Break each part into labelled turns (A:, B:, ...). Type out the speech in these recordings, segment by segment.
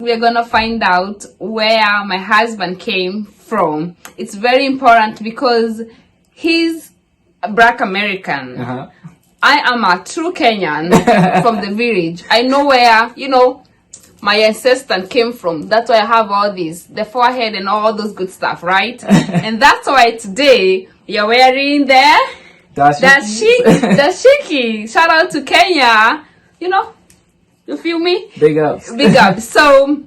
A: We're gonna find out where my husband came from. It's very important because he's a Black American. I am a true Kenyan from the village. I know where, my ancestor came from. That's why I have all these, the forehead and all those good stuff, right? And that's why today you're wearing the dashiki. Shout out to Kenya. You feel me?
B: Big ups.
A: Big ups. So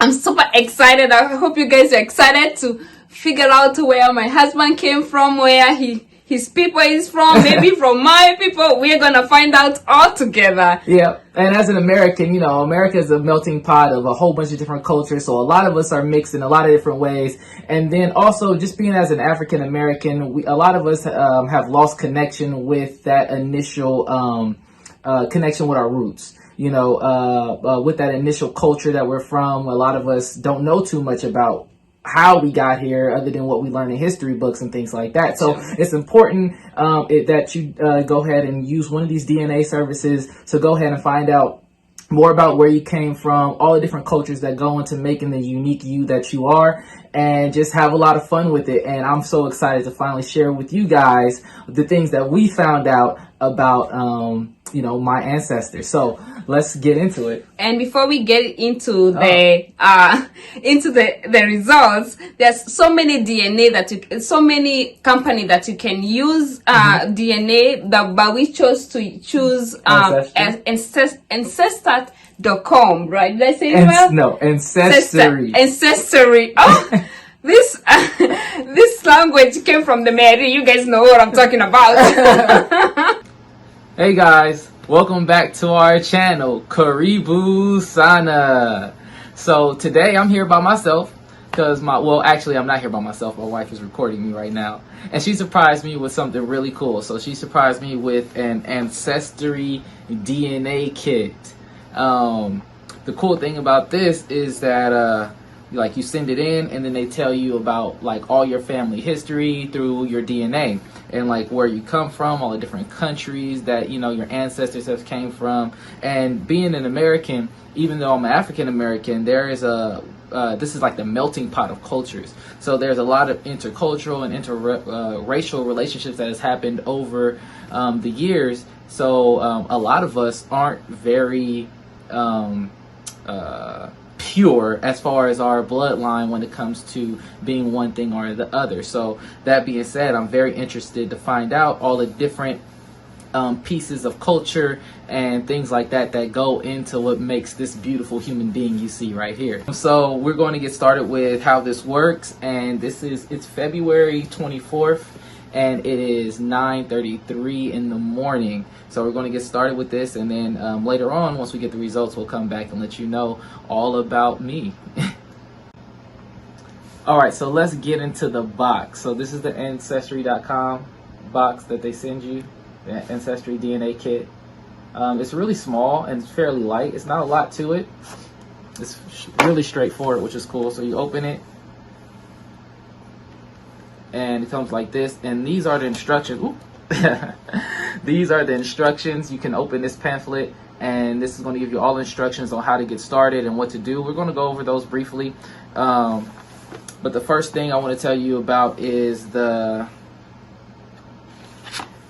A: I'm super excited. I hope you guys are excited to figure out where my husband came from, where his people is from, maybe from my people. We're gonna find out all together.
B: Yeah, and as an American, America is a melting pot of a whole bunch of different cultures. So a lot of us are mixed in a lot of different ways. And then also just being as an African American, a lot of us have lost connection with that initial connection with our roots. With that initial culture that we're from, a lot of us don't know too much about how we got here other than what we learn in history books and things like that. So it's important that you go ahead and use one of these DNA services to go ahead and find out more about where you came from, all the different cultures that go into making the unique you that you are, and just have a lot of fun with it. And I'm so excited to finally share with you guys the things that we found out about my ancestors. So let's get into it.
A: And before we get into the results, there's so many DNA so many company that you can use DNA, but we chose to choose Ancestry.com, right? Did I say it well?
B: No, Ancestry.
A: Ancestry. Oh, this language came from the Mary. You guys know what I'm talking about.
B: Hey guys, welcome back to our channel, Karibu Sana. So today I'm here by myself because actually I'm not here by myself. My wife is recording me right now, and she surprised me with something really cool. So she surprised me with an Ancestry DNA kit. The cool thing about this is that you send it in and then they tell you about all your family history through your DNA and where you come from, all the different countries that your ancestors have came from. And being an American, even though I'm African American, there is this is like the melting pot of cultures. So there's a lot of intercultural and interracial relationships that has happened over the years. So a lot of us aren't very pure as far as our bloodline when it comes to being one thing or the other. So that being said, I'm very interested to find out all the different pieces of culture and things like that go into what makes this beautiful human being you see right here. So we're going to get started with how this works, and it's February 24th and it is 9:33 in the morning. So we're going to get started with this, and then later on, once we get the results, we'll come back and let you know all about me. All right, so let's get into the box. So this is the Ancestry.com box that they send you, the Ancestry DNA kit. It's really small and it's fairly light. It's not a lot to it. It's really straightforward, which is cool. So you open it, and it comes like this, and these are the instructions. These are the instructions. You can open this pamphlet, and this is going to give you all the instructions on how to get started and what to do. We're going to go over those briefly, but the first thing I want to tell you about is the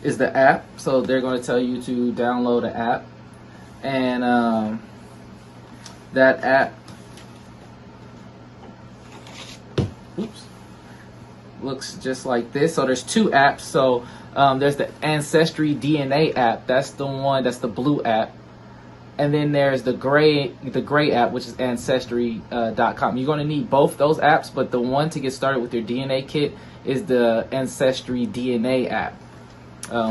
B: app. So they're going to tell you to download an app, and that app looks just like this. So there's two apps. So there's the Ancestry DNA app. That's the one. That's the blue app. And then there's the gray app, which is Ancestry.com. You're going to need both those apps, but the one to get started with your DNA kit is the Ancestry DNA app,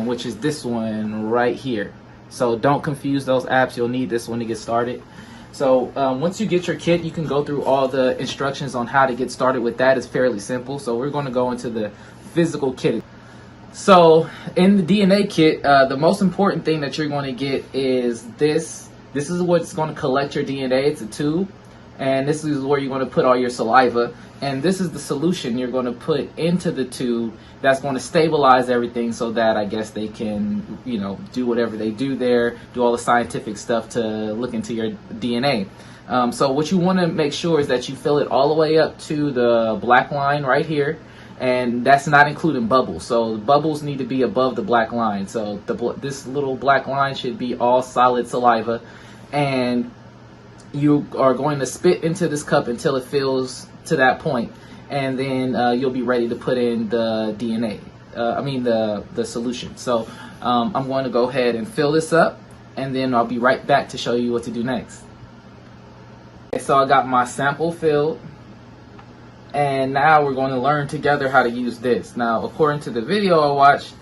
B: which is this one right here. So don't confuse those apps. You'll need this one to get started. So once you get your kit, you can go through all the instructions on how to get started with that. It's fairly simple. So we're going to go into the physical kit. So in the DNA kit, the most important thing that you're going to get is this. This is what's going to collect your DNA. It's a tube, and this is where you're going to put all your saliva. And this is the solution you're going to put into the tube that's going to stabilize everything so that I guess they can, do whatever they do there, do all the scientific stuff to look into your DNA. So what you want to make sure is that you fill it all the way up to the black line right here, and that's not including bubbles. So the bubbles need to be above the black line. So this little black line should be all solid saliva, and you are going to spit into this cup until it fills to that point, and then you'll be ready to put in the DNA. The solution. So I'm going to go ahead and fill this up, and then I'll be right back to show you what to do next. So I got my sample filled, and now we're going to learn together how to use this. Now, according to the video I watched,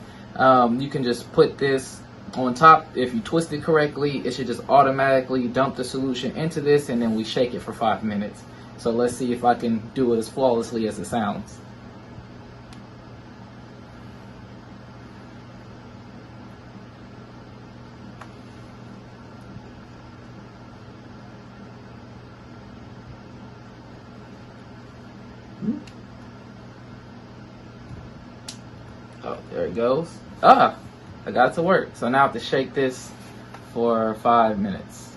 B: you can just put this on top. If you twist it correctly, it should just automatically dump the solution into this, and then we shake it for 5 minutes. So let's see if I can do it as flawlessly as it sounds. Oh, there it goes. I got it to work. So now I have to shake this for 5 minutes.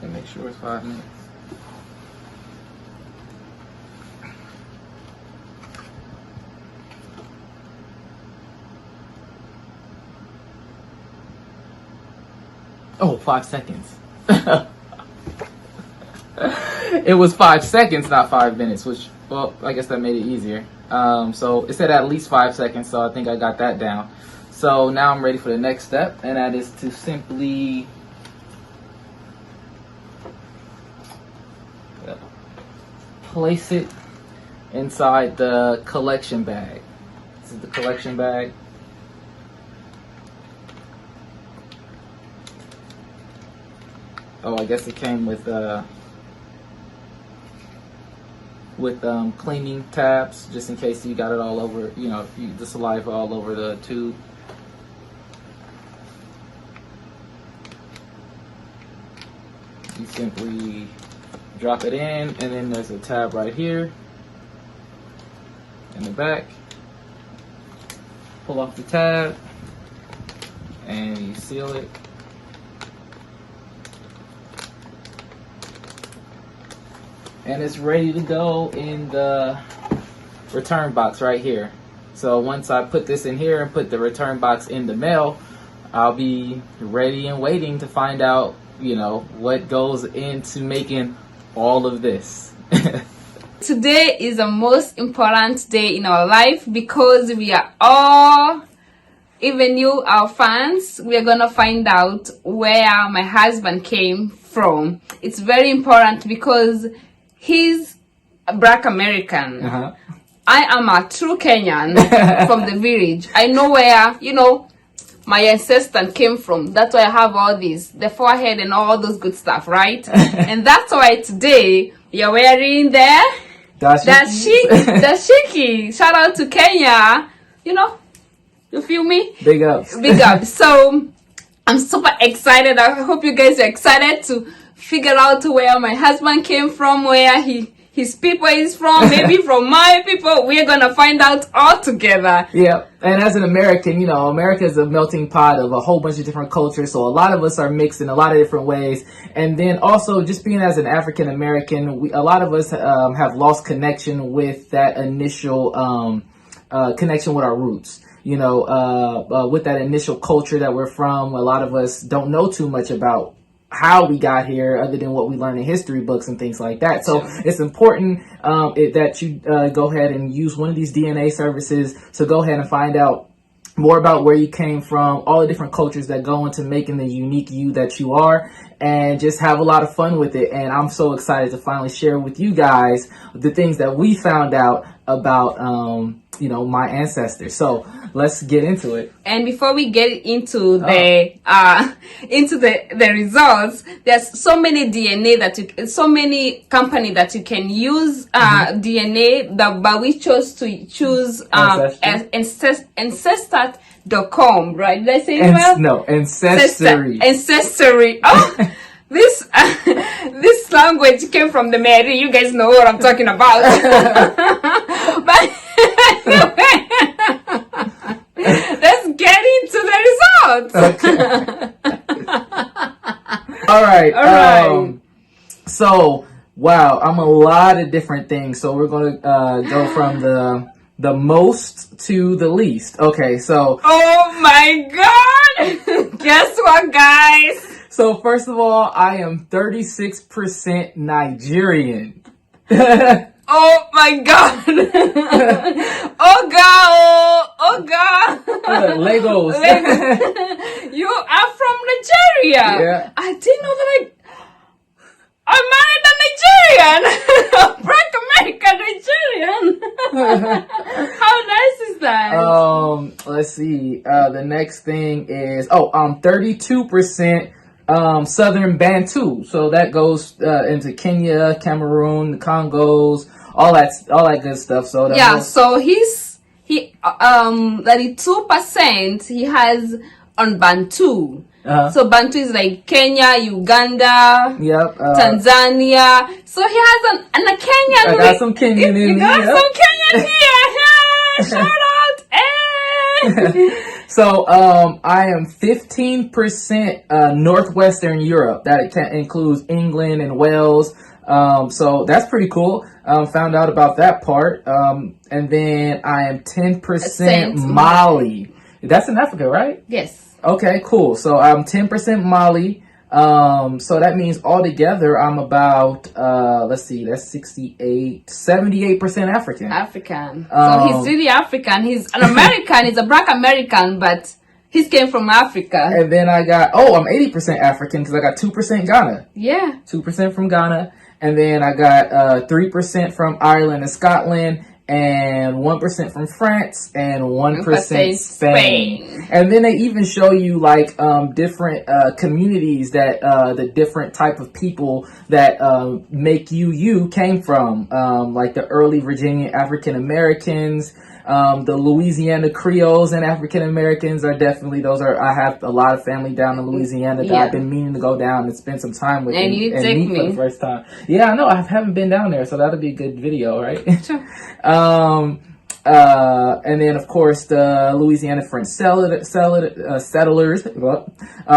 B: And make sure it's 5 minutes. Oh, 5 seconds. It was 5 seconds, not 5 minutes, which, well, I guess that made it easier. So it said at least 5 seconds, so I think I got that down. So now I'm ready for the next step, and that is to simply place it inside the collection bag. This is the collection bag. Oh, I guess it came with cleaning tabs, just in case you got it all over, the saliva all over the tube. You simply drop it in, and then there's a tab right here in the back. Pull off the tab, and you seal it. And it's ready to go in the return box right here. So once I put this in here and put the return box in the mail, I'll be ready and waiting to find out, what goes into making all of this.
A: Today is the most important day in our life because we are all, even you, our fans, we are gonna find out where my husband came from. It's very important because he's a Black American. I am a true Kenyan from the village. I know where, my ancestors came from. That's why I have all these, the forehead and all those good stuff, right? And that's why today you're wearing the dashiki. Shout out to Kenya. You feel me?
B: Big ups.
A: Big ups. So I'm super excited. I hope you guys are excited to figure out where my husband came from, where his people is from, maybe from my people. We're gonna find out all together.
B: Yeah, and as an American, America is a melting pot of a whole bunch of different cultures, so a lot of us are mixed in a lot of different ways. And then also, just being as an African American, a lot of us have lost connection with that initial connection with our roots. With that initial culture that we're from, a lot of us don't know too much about how we got here other than what we learn in history books and things like that. So it's important that you go ahead and use one of these DNA services to go ahead and find out more about where you came from, all the different cultures that go into making the unique you that you are, and just have a lot of fun with it. And I'm so excited to finally share with you guys the things that we found out about my ancestors. So let's get into it.
A: And before we get into the results, there's so many DNA so many company that you can use DNA, but we chose to choose Ancestry.com, right? Did I say it well?
B: No, Ancestry.
A: Ancestry. Oh, this this language came from the Mary. You guys know what I'm talking about. But anyway, let's get into the results.
B: Okay. All right. So, wow, I'm a lot of different things. So we're going to go from the most to the least. Okay, so.
A: Oh my God! Guess what, guys?
B: So first of all, I am 36% Nigerian.
A: Oh my God! Oh God! Oh God!
B: Legos.
A: You are from Nigeria.
B: Yeah.
A: I didn't know that I married a Nigerian, a Black American Nigerian. How nice is that?
B: Let's see. The next thing is 32% Southern Bantu. So that goes into Kenya, Cameroon, the Congos, all that good stuff. So
A: yeah. So he 32% he has on Bantu. So Bantu is like Kenya, Uganda, Tanzania. So he has a Kenyan.
B: I got some Kenyan in me.
A: You got some Kenyan here. Shout out. Hey.
B: So I am 15% Northwestern Europe. That includes England and Wales. So that's pretty cool. Found out about that part. And then I am 10% Mali. That's in Africa, right?
A: Yes.
B: Okay, cool. So I'm 10% Mali. So that means altogether I'm about, let's see, that's 78% African.
A: So he's really African. He's an American. He's a Black American, but he came from Africa.
B: And then I got, I'm 80% African because I got 2% Ghana.
A: Yeah.
B: 2% from Ghana. And then I got 3% from Ireland and Scotland, and 1% from France, and 1% Spain. And then they even show you like different communities that the different type of people that make you came from, like the early Virginia African Americans, the Louisiana Creoles and African Americans are definitely I have a lot of family down in Louisiana that I've been meaning to go down and spend some time with
A: and
B: meet
A: me
B: for the first time. Yeah, I know. I haven't been down there, so that'll be a good video, right?
A: Sure.
B: And then of course the Louisiana French settlers,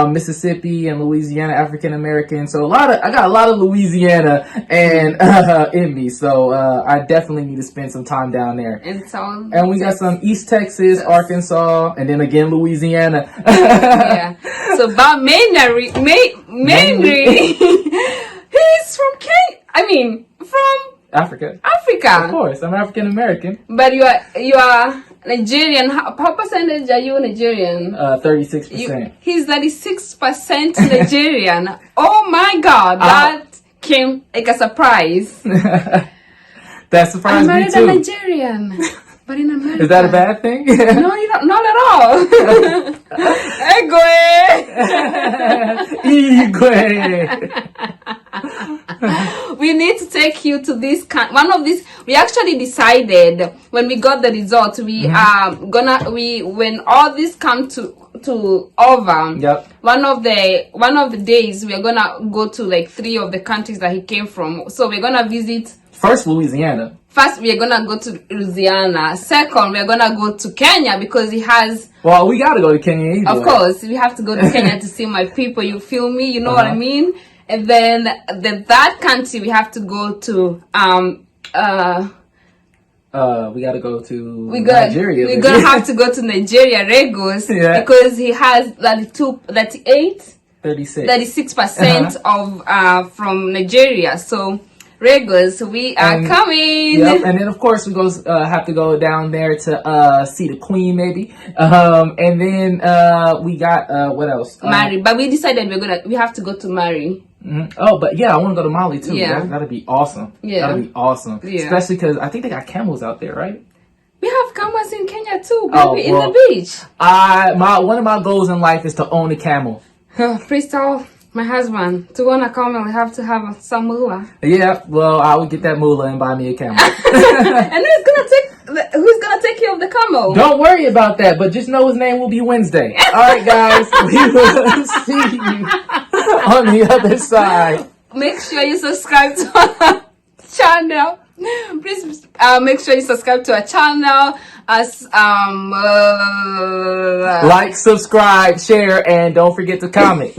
B: Mississippi and Louisiana African American. So I got a lot of Louisiana and in me. So I definitely need to spend some time down there. And we got some East Texas, Arkansas, and then again Louisiana.
A: Yeah. So but mainly he's from from
B: Africa. Of course, I'm African American.
A: But you are Nigerian. How percentage are you Nigerian?
B: 36%.
A: He's 36% Nigerian. Oh my God, that came like a surprise.
B: That surprised me too.
A: I'm married a Nigerian, but in America.
B: Is that a bad thing?
A: No, not at all.
B: Igwe.
A: We need to take you to this one of these. We actually decided when we got the results, we when all this come to over. One of the days we are gonna go to like 3 of the countries that he came from. So we're gonna visit
B: first Louisiana.
A: First, we are gonna go to Louisiana. Second, we are gonna go to Kenya because he has.
B: Well, we gotta go to Kenya either.
A: Of course, we have to go to Kenya to see my people. You feel me? You know what I mean? And then the third country we have to go to.
B: We gotta go to Nigeria.
A: We're gonna have to go to Nigeria, Lagos, because he has 36% of from Nigeria. So. Lagos, we are coming.
B: Yep, and then of course we have to go down there to see the Queen, maybe. And then we got what else?
A: Mali, but we decided we have to go to Mali.
B: Oh, but yeah, I want to go to Mali too.
A: Yeah,
B: that'd be awesome.
A: Yeah,
B: that'd be awesome.
A: Yeah.
B: Especially because I think they got camels out there, right?
A: We have camels in Kenya too, baby, in the beach.
B: One of my goals in life is to own a camel.
A: Please tell my husband, to own a camel, we have to have some moolah. Yeah,
B: well, I would get that moolah and buy me a camel.
A: And who's gonna take care of the camel?
B: Don't worry about that, but just know his name will be Wednesday. All right, guys, we will see you on the other side.
A: Make sure you subscribe to our channel. Please make sure you subscribe to our channel. As
B: like, subscribe, share, and don't forget to comment.